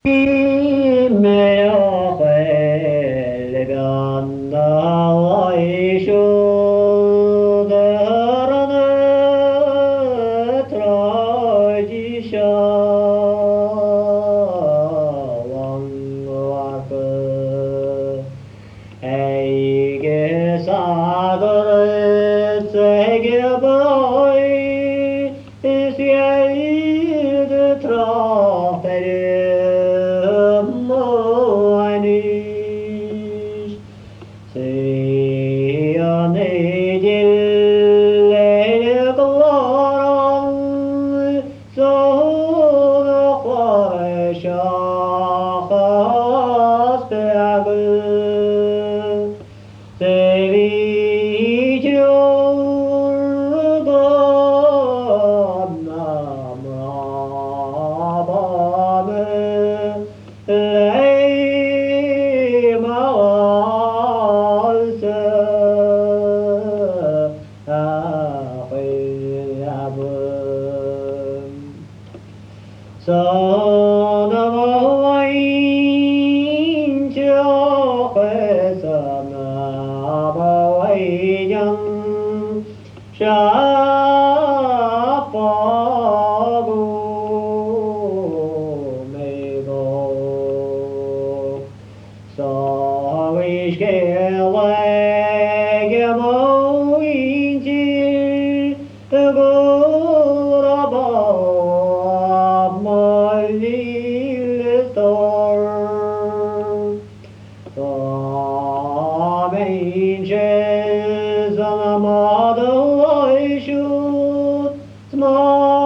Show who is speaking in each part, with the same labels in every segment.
Speaker 1: 没有回边的我一宿的那troy dzisiaj 왕과 에게 사도를 세게 보이 스야이드 트로페르 모아니시 세연의 딜레 gloram 소가 화샤하스 베아글 Shapagu mego so we scale injil guraba molil angels on a model I shoot small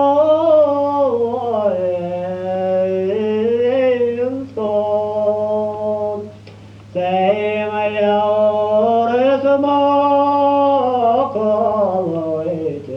Speaker 1: and stone. Say my Lord is a miracle, it is